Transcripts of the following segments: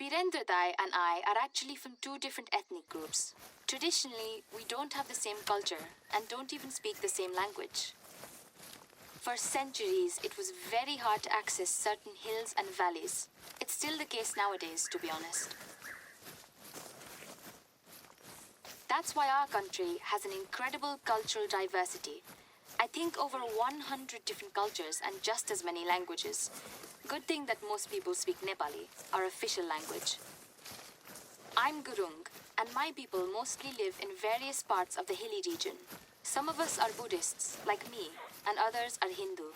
Bendra and I are actually from two different ethnic groups. Traditionally, we don't have the same culture and don't even speak the same language. For centuries, it was very hard to access certain hills and valleys. It's still the case nowadays, to be honest. That's why our country has an incredible cultural diversity. I think over 100 different cultures and just as many languages. Good thing that most people speak Nepali, our official language. I'm Gurung, and my people mostly live in various parts of the hilly region. Some of us are Buddhists, like me, and others are Hindu.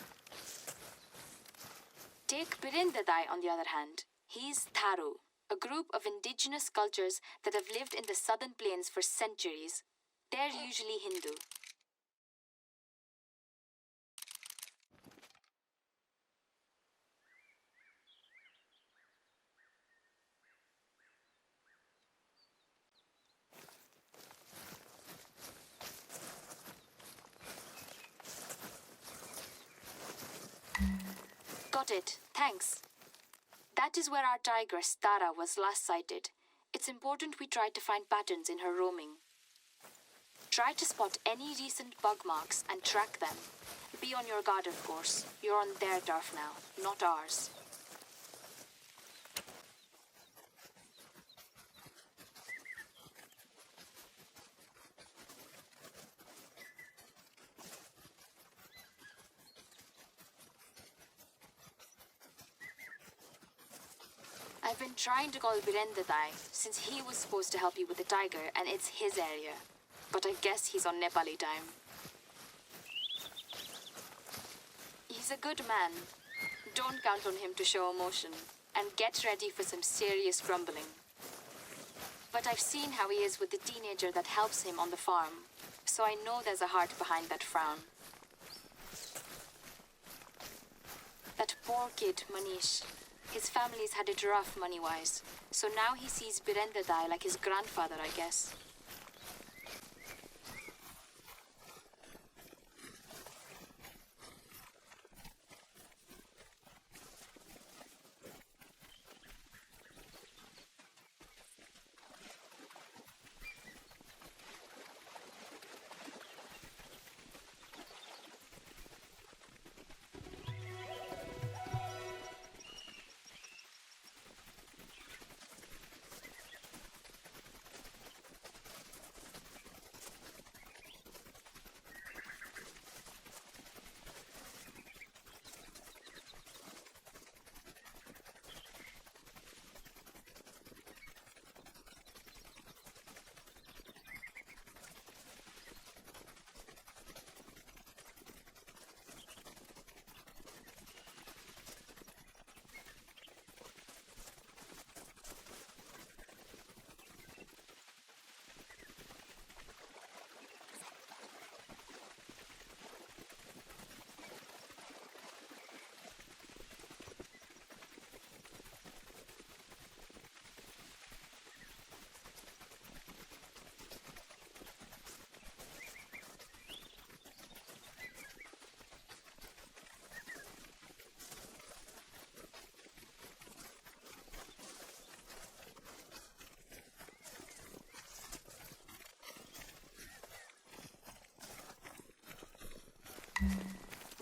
Take Bendra on the other hand. He's Tharu, a group of indigenous cultures that have lived in the southern plains for centuries. They're usually Hindu. Got it, thanks. That is where our tigress Tara was last sighted. It's important we try to find patterns in her roaming. Try to spot any recent bug marks and track them. Be on your guard, of course. You're on their turf now, not ours. I've been trying to call Bendra since he was supposed to help you with the tiger and it's his area. But I guess he's on Nepali time. He's a good man. Don't count on him to show emotion. And get ready for some serious grumbling. But I've seen how he is with the teenager that helps him on the farm. So I know there's a heart behind that frown. That poor kid, Manish. His family's had it rough money-wise. So now he sees Bendra like his grandfather, I guess.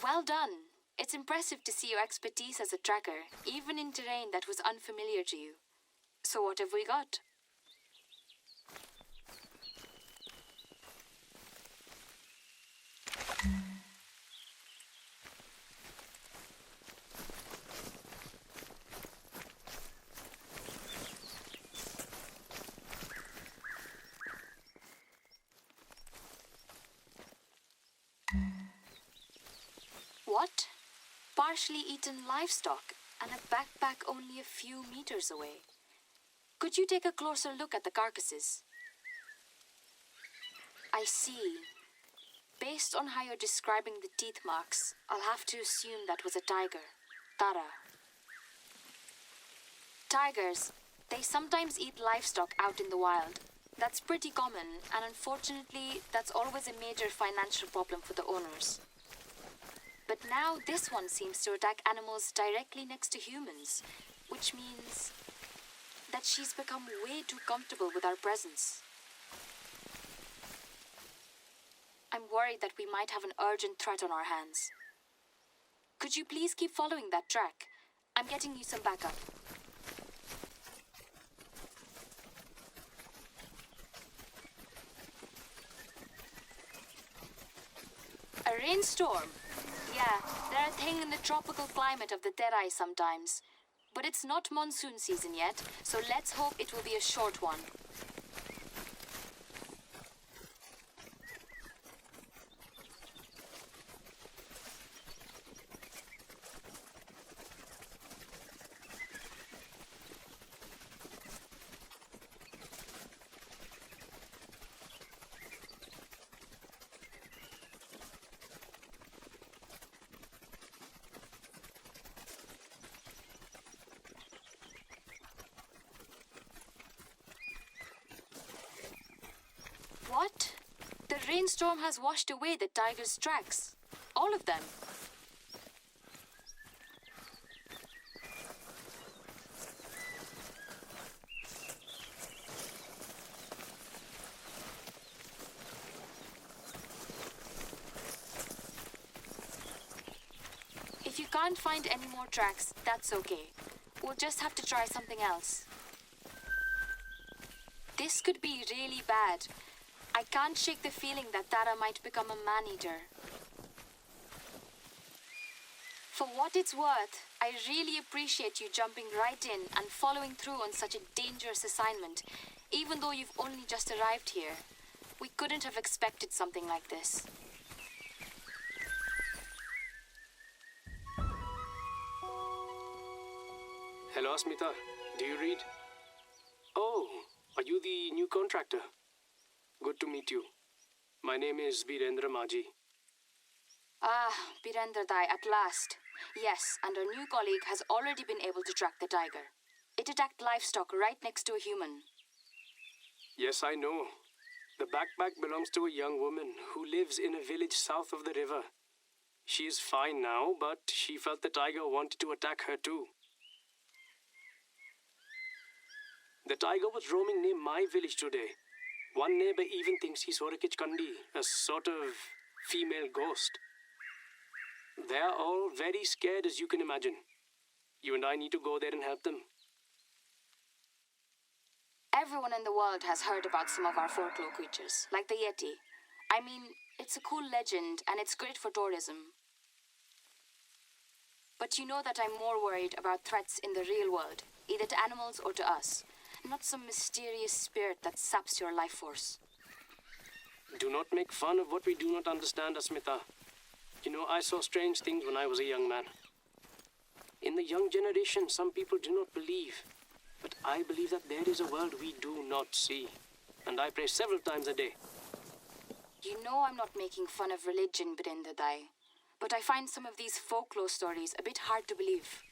Well done. It's impressive to see your expertise as a tracker, even in terrain that was unfamiliar to you. So what have we got? What? Partially eaten livestock and a backpack only a few meters away. Could you take a closer look at the carcasses? I see. Based on how you're describing the teeth marks, I'll have to assume that was a tiger. Tara. Tigers, they sometimes eat livestock out in the wild. That's pretty common, and unfortunately, that's always a major financial problem for the owners. But now this one seems to attack animals directly next to humans, which means that she's become way too comfortable with our presence. I'm worried that we might have an urgent threat on our hands. Could you please keep following that track? I'm getting you some backup. A rainstorm? Yeah, they're a thing in the tropical climate of the Terai sometimes. But it's not monsoon season yet, so let's hope it will be a short one. What? The rainstorm has washed away the tiger's tracks. All of them. If you can't find any more tracks, that's okay. We'll just have to try something else. This could be really bad. I can't shake the feeling that Tara might become a man-eater. For what it's worth, I really appreciate you jumping right in and following through on such a dangerous assignment, even though you've only just arrived here. We couldn't have expected something like this. Hello, Asmita. Do you read? Oh, are you the new contractor? Good to meet you. My name is Bendra Maji. Ah, Birender Dai, at last. Yes, and our new colleague has already been able to track the tiger. It attacked livestock right next to a human. Yes, I know. The backpack belongs to a young woman who lives in a village south of the river. She is fine now, but she felt the tiger wanted to attack her too. The tiger was roaming near my village today. One neighbor even thinks he saw a Kichkandi, a sort of female ghost. They are all very scared, as you can imagine. You and I need to go there and help them. Everyone in the world has heard about some of our folklore creatures, like the Yeti. I mean, it's a cool legend and it's great for tourism. But you know that I'm more worried about threats in the real world, either to animals or to us. Not some mysterious spirit that saps your life force. Do not make fun of what we do not understand, Asmita. You know, I saw strange things when I was a young man. In the young generation, some people do not believe. But I believe that there is a world we do not see. And I pray several times a day. You know I'm not making fun of religion, Birender Dai. But I find some of these folklore stories a bit hard to believe.